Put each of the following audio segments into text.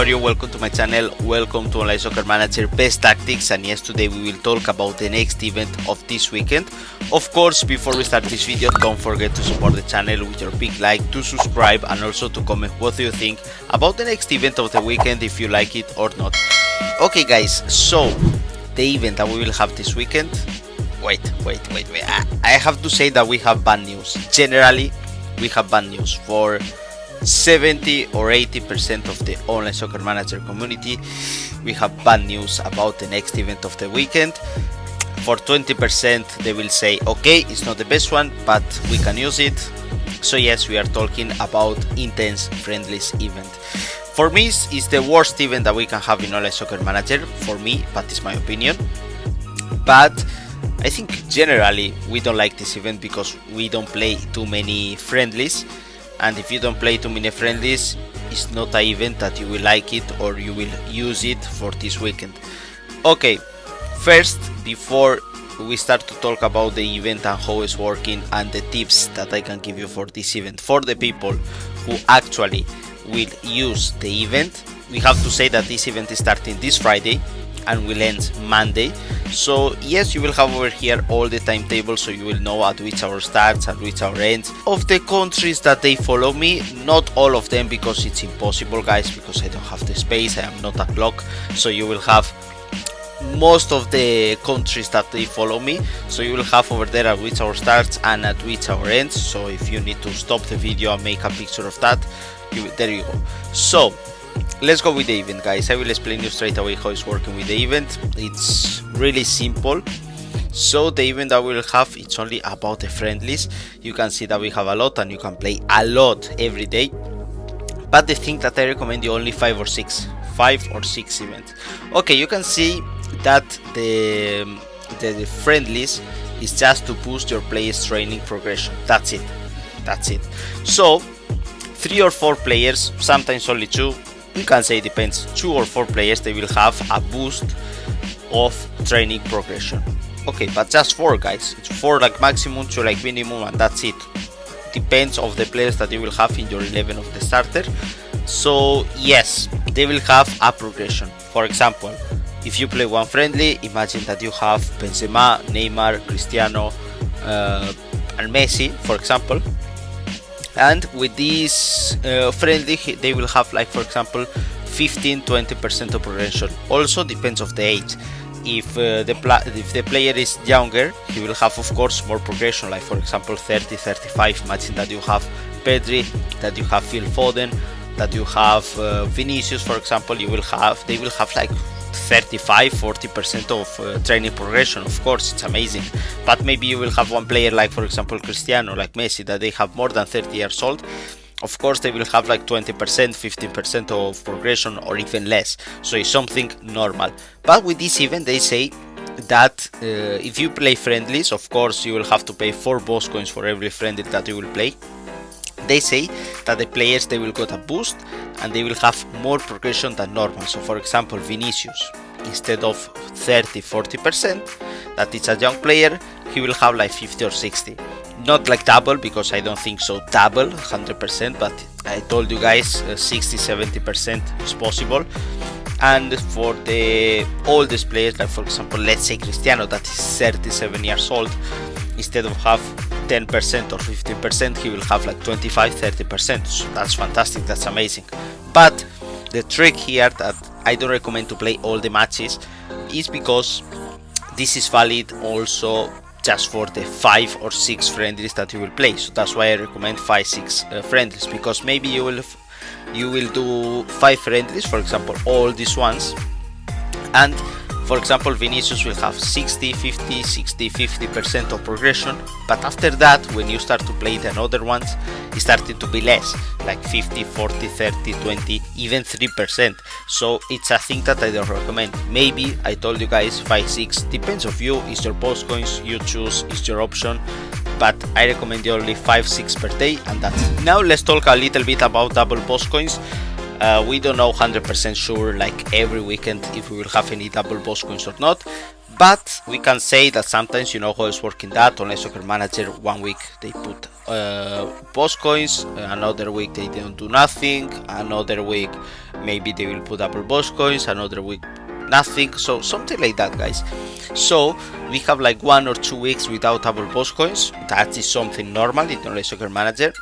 are you? Welcome to my channel, welcome to Online Soccer Manager Best Tactics, and yes, today we will talk about the next event of this weekend. Of course, before we start this video, don't forget to support the channel with your big like, to subscribe, and also to comment what you think about the next event of the weekend, if you like it or not. Okay guys, so the event that we will have this weekend, wait, I have to say that we have bad news. Generally, we have bad news for 70 or 80% of the Online Soccer Manager community. We have bad news about the next event of the weekend. For 20% they will say okay, it's not the best one, but we can use it. So yes, we are talking about intense friendlies event. For me, it's the worst event that we can have in Online Soccer Manager, for me, but it's my opinion. But I think generally we don't like this event because we don't play too many friendlies, and if you don't play too many friendlies, it's not an event that you will like it or you will use it for this weekend. Okay, first, before we start to talk about the event and how it's working and the tips that I can give you for this event, for the people who actually will use the event, we have to say that this event is starting this Friday and will end Monday. So yes, you will have over here all the timetable, so you will know at which hour starts and which hour ends. Of the countries that they follow me, not all of them, because it's impossible guys, because I don't have the space, I am not a clock. So you will have most of the countries that they follow me, so you will have over there at which hour starts and at which hour ends. So if you need to stop the video and make a picture of that, there you go. So let's go with the event guys. I will explain you straight away how it's working with the event. It's really simple. So the event that we will have, it's only about the friendlies. You can see that we have a lot and you can play a lot every day, but the thing that I recommend you only 5 or 6 events. Okay, you can see that the friendlies is just to boost your players training progression. That's it. So 3 or 4 players, sometimes only 2, you can say it depends, 2 or 4 players, they will have a boost of training progression. Okay, but just 4 guys, it's 4 like maximum, 2 like minimum, and that's it. Depends of the players that you will have in your 11 of the starter. So yes, they will have a progression. For example, if you play one friendly, imagine that you have Benzema, Neymar, Cristiano and Messi, for example. And with this friendly, they will have, like for example, 15-20% of progression. Also depends of the age. If the player is younger, he will have of course more progression, like for example 30-35. Imagine that you have Pedri, that you have Phil Foden, that you have Vinicius, for example. They will have like 35-40% of training progression. Of course, it's amazing. But maybe you will have one player, like for example Cristiano, like Messi, that they have more than 30 years old. Of course, they will have like 20%, 15% of progression, or even less. So it's something normal. But with this event, they say that if you play friendlies, of course you will have to pay 4 boss coins for every friendly that you will play. They say that the players, they will get a boost and they will have more progression than normal. So for example, Vinicius, instead of 30-40%, that it's a young player, he will have like 50 or 60. Not like double, because I don't think so double 100%, but I told you guys 60-70% is possible. And for the oldest players, like for example, let's say Cristiano, that is 37 years old, instead of have 10% or 15%, he will have like 25-30%. So that's fantastic, that's amazing. But the trick here, that I don't recommend to play all the matches, is because this is valid also just for the 5 or 6 friendlies that you will play. So that's why I recommend 5-6 friendlies, because maybe you will do 5 friendlies, for example all these ones, and for example Vinicius will have 50% of progression. But after that, when you start to play the other ones, it's starting to be less, like 50, 40, 30, 20, even 3%. So it's a thing that I don't recommend. Maybe I told you guys 5-6, depends of you, it's your post coins, you choose, it's your option. But I recommend you only 5-6 per day, and that's it. Now let's talk a little bit about double post coins. We don't know 100% sure, like every weekend, if we will have any double boss coins or not, but we can say that sometimes, you know how it's working that. Online Soccer Manager, one week they put boss coins, another week they don't do nothing, another week maybe they will put double boss coins, another week nothing, so something like that, guys. So we have like 1 or 2 weeks without double boss coins. That is something normal in Online Soccer Manager,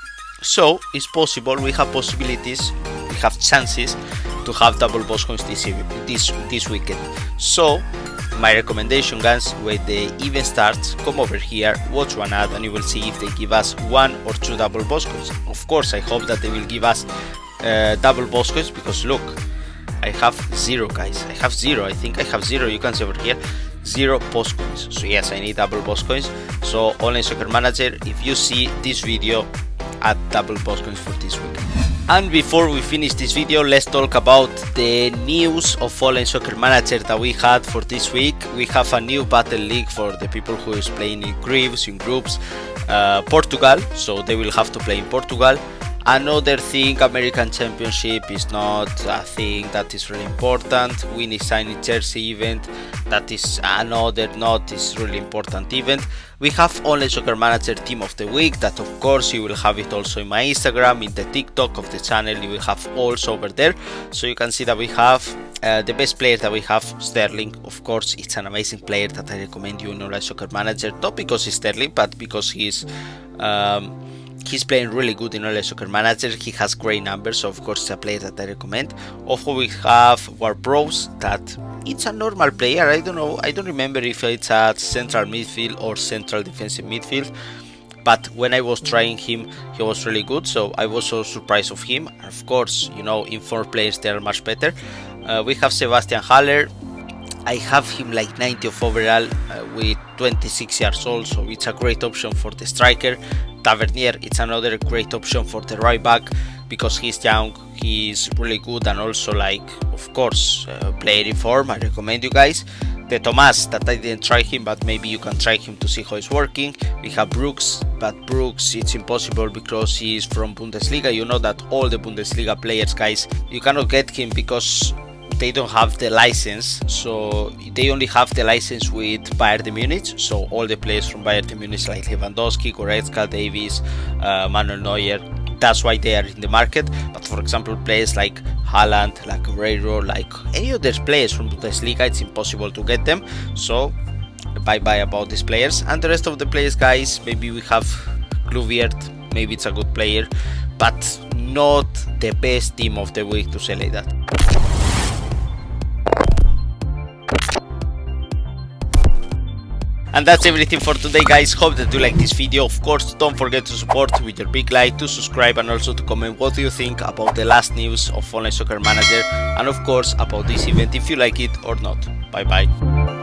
so it's possible, we have possibilities, we have chances to have double boss coins this weekend. So my recommendation, guys, when the event starts, come over here, watch one ad, and you will see if they give us 1 or 2 double boss coins. Of course, I hope that they will give us double boss coins, because look, I have 0, guys. I have 0. I think I have 0. You can see over here, 0 boss coins. So yes, I need double boss coins. So Online Soccer Manager, if you see this video, add double boss coins for this week. And before we finish this video, let's talk about the news of Online Soccer Manager that we had for this week. We have a new battle league for the people who is playing in groups, Portugal, so they will have to play in Portugal. Another thing, American Championship is not a thing that is really important. Winning signing jersey event, that is another not is really important event. We have Online Soccer Manager Team of the Week, that of course you will have it also in my Instagram, in the TikTok of the channel, you will have also over there. So you can see that we have the best player that we have, Sterling. Of course, it's an amazing player that I recommend you in Online Soccer Manager, not because he's Sterling, but because he's playing really good in Online Soccer Manager. He has great numbers, so of course it's a player that I recommend. Also we have War Bros, that it's a normal player. I don't know, I don't remember if it's at central midfield or central defensive midfield, but when I was trying him, he was really good, so I was so surprised of him. Of course, you know, informed players, they are much better. We have Sebastian Haller. I have him like 90 of overall with 26 years old, so it's a great option for the striker. Tavernier, it's another great option for the right back, because he's young, he's really good, and also like, of course, player in form. I recommend you guys. The Thomas, that I didn't try him, but maybe you can try him to see how it's working. We have Brooks, but Brooks, it's impossible because he's from Bundesliga. You know that all the Bundesliga players, guys, you cannot get him because they don't have the license, so they only have the license with Bayern Munich. So all the players from Bayern Munich like Lewandowski, Goretzka, Davies, Manuel Neuer, that's why they are in the market. But for example, players like Haaland, like Guerreiro, like any other players from Bundesliga, it's impossible to get them. So bye bye about these players. And the rest of the players, guys, maybe we have Kluivert, maybe it's a good player, but not the best team of the week, to say like that. And that's everything for today, guys. Hope that you like this video. Of course, don't forget to support with your big like, to subscribe, and also to comment what do you think about the last news of Online Soccer Manager, and of course about this event, if you like it or not. Bye bye.